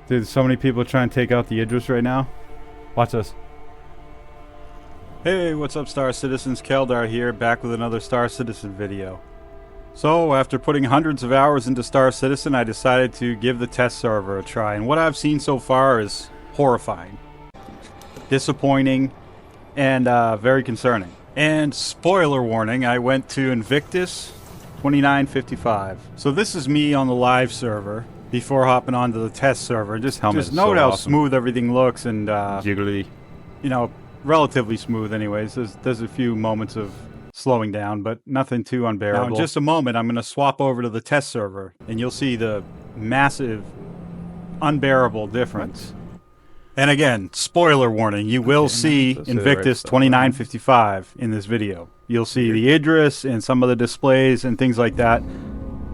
Dude, so many people trying to take out the Idris right now. Watch this. Hey, what's up, Star Citizens? Keldar here, back with another Star Citizen video. So, after putting hundreds of hours into Star Citizen, I decided to give the test server a try, and what I've seen so far is horrifying, disappointing, and very concerning. And spoiler warning, I went to Invictus 2955. So this is me on the live server before hopping onto the test server. Just note so how awesome. smooth everything looks, and Jiggly. you know, relatively smooth anyways. There's a few moments of slowing down, but nothing too unbearable. Now, in just a moment, I'm going to swap over to the test server, and you'll see the massive, unbearable difference. And again, spoiler warning, you will see Invictus 2955 in this video. You'll see the Idris and some of the displays and things like that.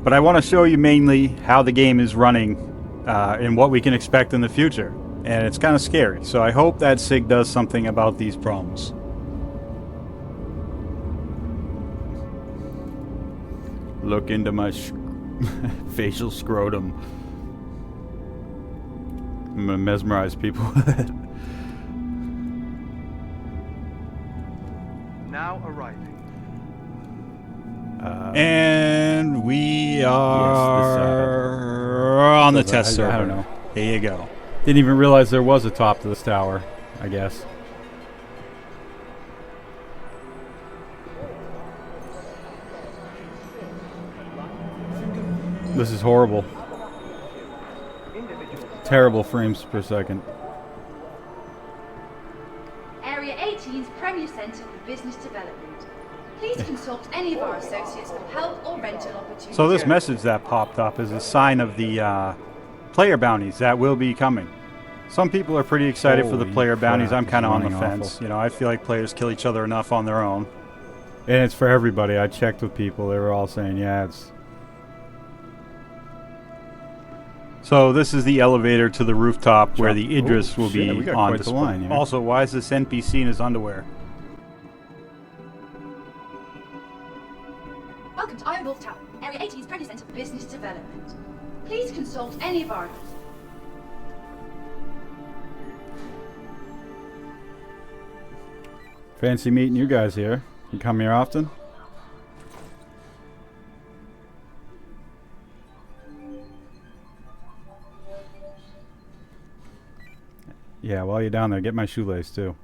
But I want to show you mainly how the game is running and what we can expect in the future. And it's kind of scary, so I hope that SIG does something about these problems. Look into my facial scrotum. I'm gonna mesmerize people with it. Now arriving. And we are on the test server. I don't know. There you go. Didn't even realize there was a top to this tower, I guess. This is horrible. Terrible frames per second. Area 18's Premier Centre for Business Development. Please consult any of our associates for help or rental opportunities. So this message that popped up is a sign of the player bounties that will be coming. Some people are pretty excited for the player bounties. I'm kind of on the fence. You know, I feel like players kill each other enough on their own. And it's for everybody. I checked with people. They were all saying, yeah, it's... So this is the elevator to the rooftop where the Idris will be we got on quite the display. line here. Also, why is this NPC in his underwear? Welcome to Iron Wolf Tower, Area 18's Premier Centre for Business Development. Please consult any of our... Fancy meeting you guys here. You come here often? Yeah, while you're down there, get my shoelace too.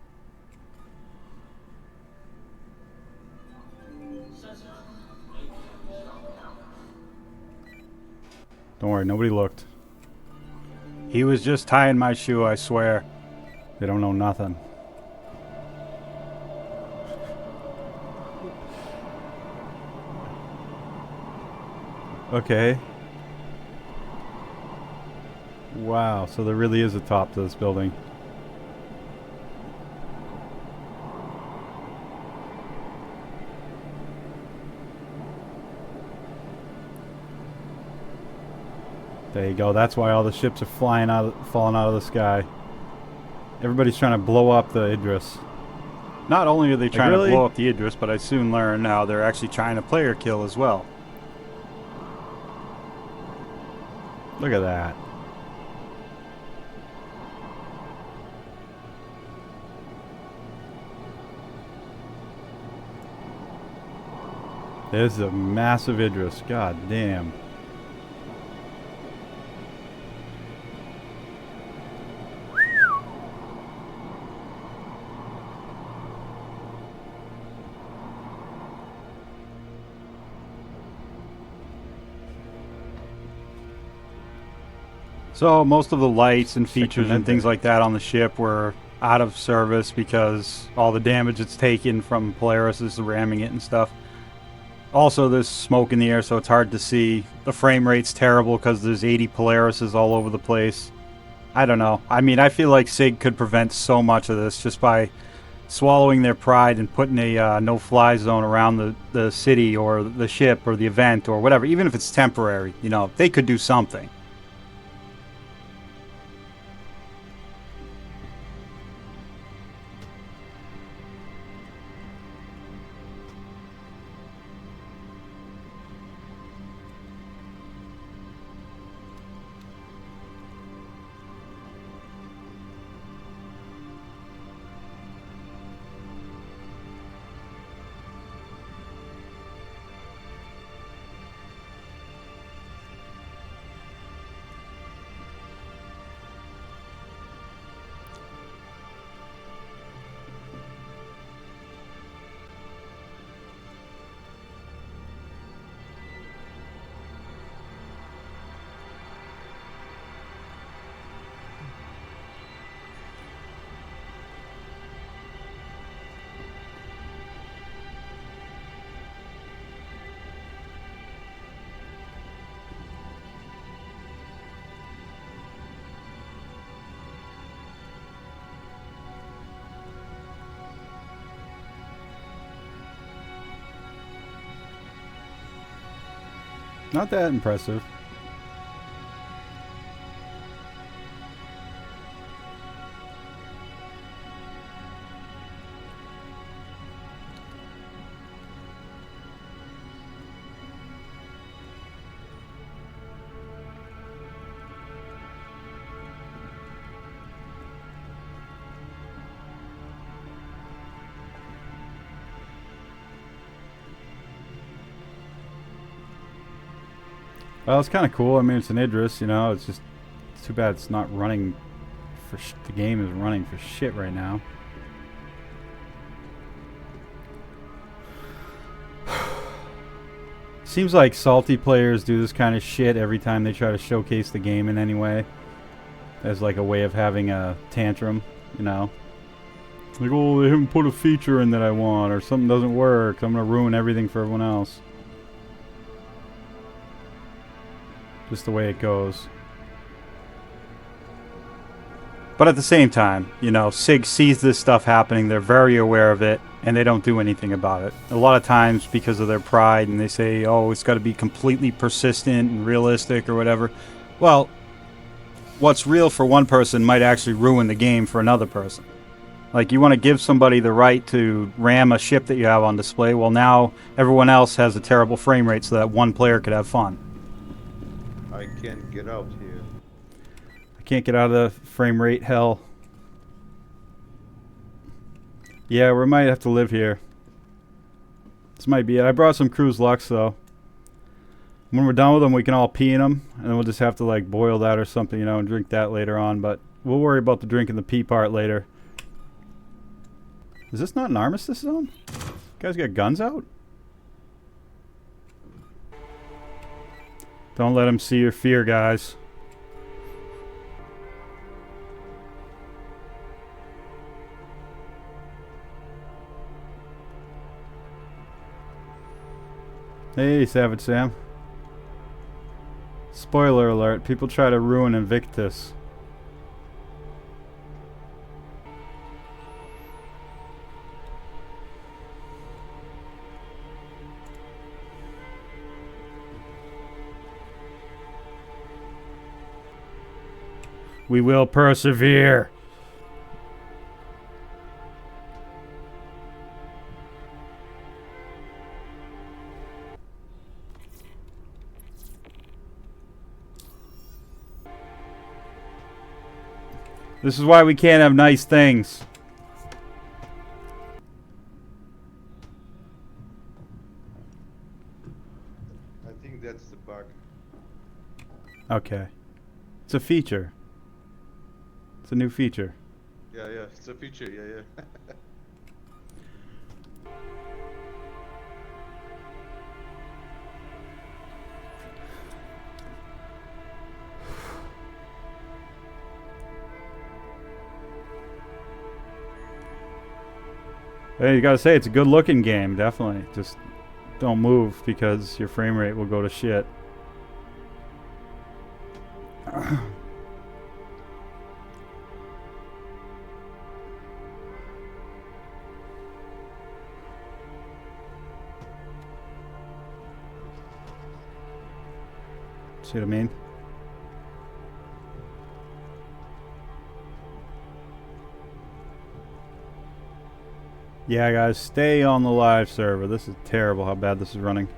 Don't worry, nobody looked. He was just tying my shoe, I swear. They don't know nothing. Okay. Wow, so there really is a top to this building. There you go. That's why all the ships are falling out of the sky. Everybody's trying to blow up the Idris. Not only are they trying to blow up the Idris, but I soon learned now they're actually trying to player kill as well. Look at that. There's a massive Idris. God damn. So most of the lights and features and things like that on the ship were out of service because all the damage it's taken from Polaris is ramming it and stuff. Also, there's smoke in the air, so it's hard to see. The frame rate's terrible because there's 80 Polarises all over the place. I don't know. I mean, I feel like SIG could prevent so much of this just by swallowing their pride and putting a no-fly zone around the city or the ship or the event or whatever. Even if it's temporary, you know, they could do something. Not that impressive. Well, it's kind of cool. I mean, it's an Idris, you know. It's just too bad it's not running for the game isn't running for shit right now. Seems like salty players do this kind of shit every time they try to showcase the game in any way. As like a way of having a tantrum, you know. Like, oh, they haven't put a feature in that I want, or something doesn't work. I'm going to ruin everything for everyone else. Just the way it goes. But at the same time, you know, SIG sees this stuff happening, they're very aware of it, and they don't do anything about it. A lot of times because of their pride, and they say, oh, it's got to be completely persistent and realistic or whatever. Well, what's real for one person might actually ruin the game for another person. Like, you want to give somebody the right to ram a ship that you have on display, well, now everyone else has a terrible frame rate so that one player could have fun. I can't get out here. I can't get out of the frame rate hell. Yeah, we might have to live here. This might be it. I brought some Cruise Lux, though. When we're done with them, we can all pee in them, and then we'll just have to, like, boil that or something, you know, and drink that later on. But we'll worry about the drink and the pee part later. Is this not an armistice zone? You guys got guns out? Don't let them see your fear, guys. Hey, Savage Sam. Spoiler alert, people try to ruin Invictus. We will persevere. This is why we can't have nice things. I think that's the bug. Okay. It's a feature. It's a new feature. Yeah, it's a feature, yeah. Hey, you gotta say, it's a good looking game, definitely. Just don't move because your frame rate will go to shit. See what I mean? Yeah, guys, stay on the live server. This is terrible how bad this is running.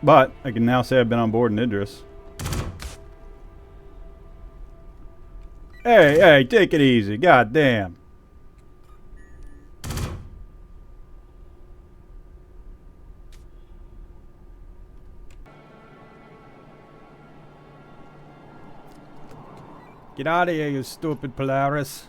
But I can now say I've been on board in Idris. Hey, take it easy. God damn. Get out of here, you stupid Polaris.